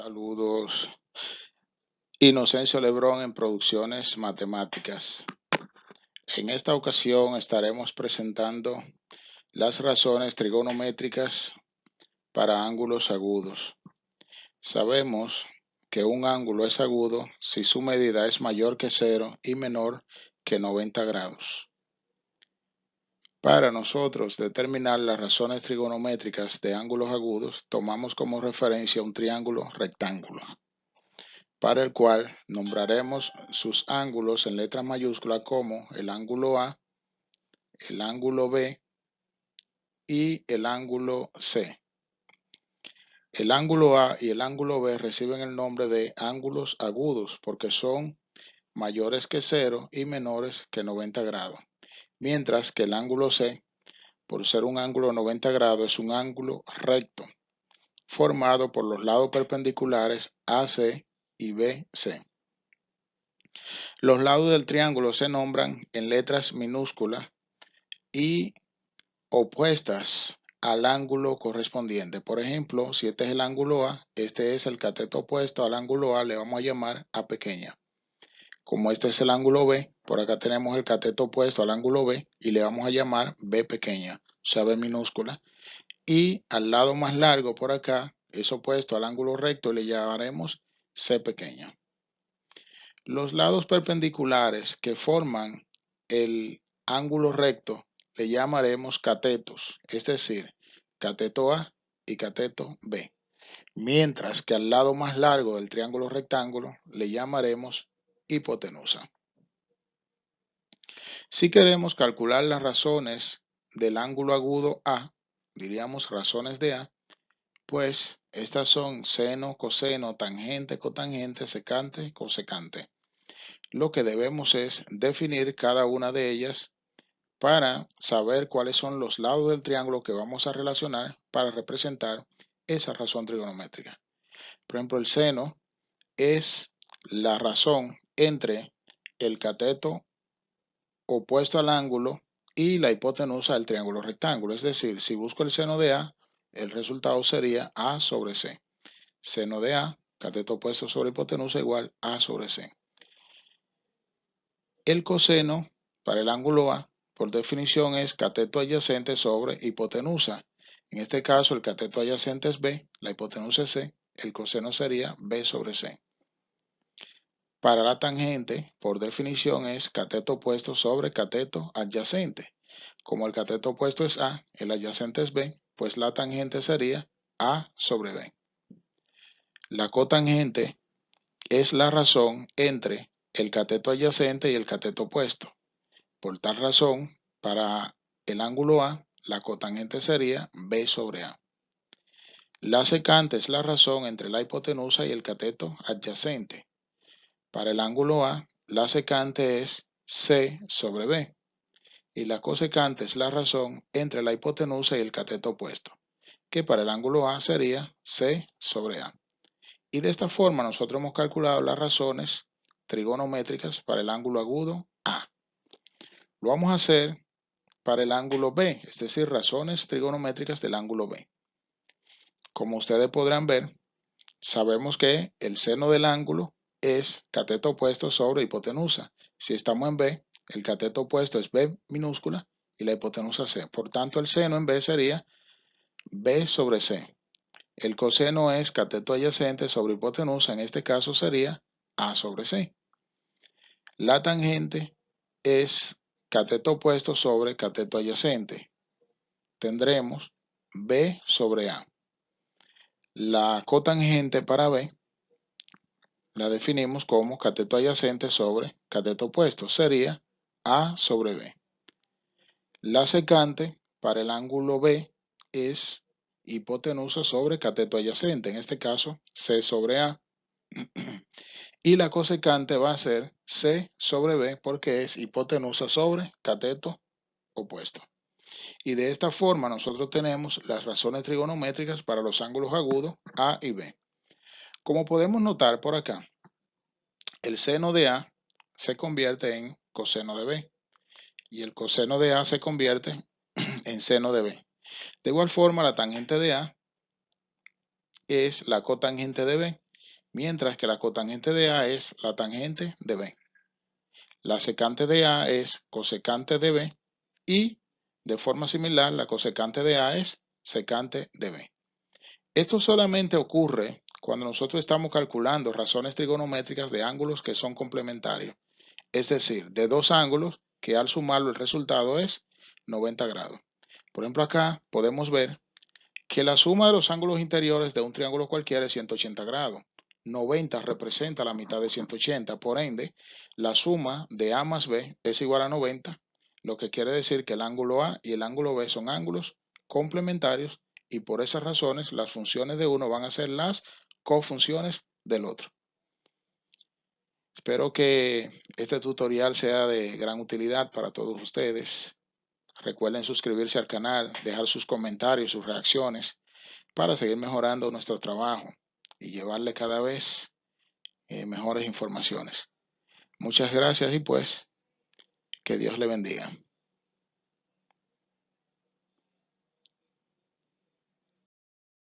Saludos. Inocencio Lebrón en Producciones Matemáticas. En esta ocasión estaremos presentando las razones trigonométricas para ángulos agudos. Sabemos que un ángulo es agudo si su medida es mayor que 0 y menor que 90 grados. Para nosotros determinar las razones trigonométricas de ángulos agudos, tomamos como referencia un triángulo rectángulo, para el cual nombraremos sus ángulos en letra mayúscula como el ángulo A, el ángulo B y el ángulo C. El ángulo A y el ángulo B reciben el nombre de ángulos agudos porque son mayores que 0 y menores que 90 grados, mientras que el ángulo C, por ser un ángulo de 90 grados, es un ángulo recto, formado por los lados perpendiculares AC y BC. Los lados del triángulo se nombran en letras minúsculas y opuestas al ángulo correspondiente. Por ejemplo, si este es el ángulo A, este es el cateto opuesto al ángulo A, le vamos a llamar A pequeña. Como este es el ángulo B, por acá tenemos el cateto opuesto al ángulo B y le vamos a llamar B pequeña, o sea, B minúscula. Y al lado más largo por acá es opuesto al ángulo recto y le llamaremos C pequeña. Los lados perpendiculares que forman el ángulo recto le llamaremos catetos, es decir, cateto A y cateto B, mientras que al lado más largo del triángulo rectángulo le llamaremos hipotenusa. Si queremos calcular las razones del ángulo agudo A, diríamos razones de A, pues estas son seno, coseno, tangente, cotangente, secante, cosecante. Lo que debemos es definir cada una de ellas para saber cuáles son los lados del triángulo que vamos a relacionar para representar esa razón trigonométrica. Por ejemplo, el seno es la razón entre el cateto opuesto al ángulo y la hipotenusa del triángulo rectángulo. Es decir, si busco el seno de A, el resultado sería A sobre C. Seno de A, cateto opuesto sobre hipotenusa igual A sobre C. El coseno para el ángulo A, por definición, es cateto adyacente sobre hipotenusa. En este caso, el cateto adyacente es B, la hipotenusa es C, el coseno sería B sobre C. Para la tangente, por definición, es cateto opuesto sobre cateto adyacente. Como el cateto opuesto es A, el adyacente es B, pues la tangente sería A sobre B. La cotangente es la razón entre el cateto adyacente y el cateto opuesto. Por tal razón, para el ángulo A, la cotangente sería B sobre A. La secante es la razón entre la hipotenusa y el cateto adyacente. Para el ángulo A, la secante es C sobre B. Y la cosecante es la razón entre la hipotenusa y el cateto opuesto, que para el ángulo A sería C sobre A. Y de esta forma nosotros hemos calculado las razones trigonométricas para el ángulo agudo A. Lo vamos a hacer para el ángulo B, es decir, razones trigonométricas del ángulo B. Como ustedes podrán ver, sabemos que el seno del ángulo es cateto opuesto sobre hipotenusa. Si estamos en B, el cateto opuesto es B minúscula y la hipotenusa C. Por tanto, el seno en B sería B sobre C. El coseno es cateto adyacente sobre hipotenusa, en este caso sería A sobre C. La tangente es cateto opuesto sobre cateto adyacente. Tendremos B sobre A. La cotangente para B la definimos como cateto adyacente sobre cateto opuesto. Sería A sobre B. La secante para el ángulo B es hipotenusa sobre cateto adyacente. En este caso, C sobre A. Y la cosecante va a ser C sobre B porque es hipotenusa sobre cateto opuesto. Y de esta forma nosotros tenemos las razones trigonométricas para los ángulos agudos A y B. Como podemos notar por acá, el seno de A se convierte en coseno de B y el coseno de A se convierte en seno de B. De igual forma, la tangente de A es la cotangente de B mientras que la cotangente de A es la tangente de B. La secante de A es cosecante de B y de forma similar la cosecante de A es secante de B. Esto solamente ocurre cuando nosotros estamos calculando razones trigonométricas de ángulos que son complementarios, es decir, de dos ángulos que al sumarlo el resultado es 90 grados. Por ejemplo, acá podemos ver que la suma de los ángulos interiores de un triángulo cualquiera es 180 grados. 90 representa la mitad de 180, por ende, la suma de A más B es igual a 90, lo que quiere decir que el ángulo A y el ángulo B son ángulos complementarios y por esas razones las funciones de uno van a ser las cofunciones del otro. Espero que este tutorial sea de gran utilidad para todos ustedes. Recuerden suscribirse al canal, dejar sus comentarios, sus reacciones para seguir mejorando nuestro trabajo y llevarle cada vez mejores informaciones. Muchas gracias y pues que Dios le bendiga.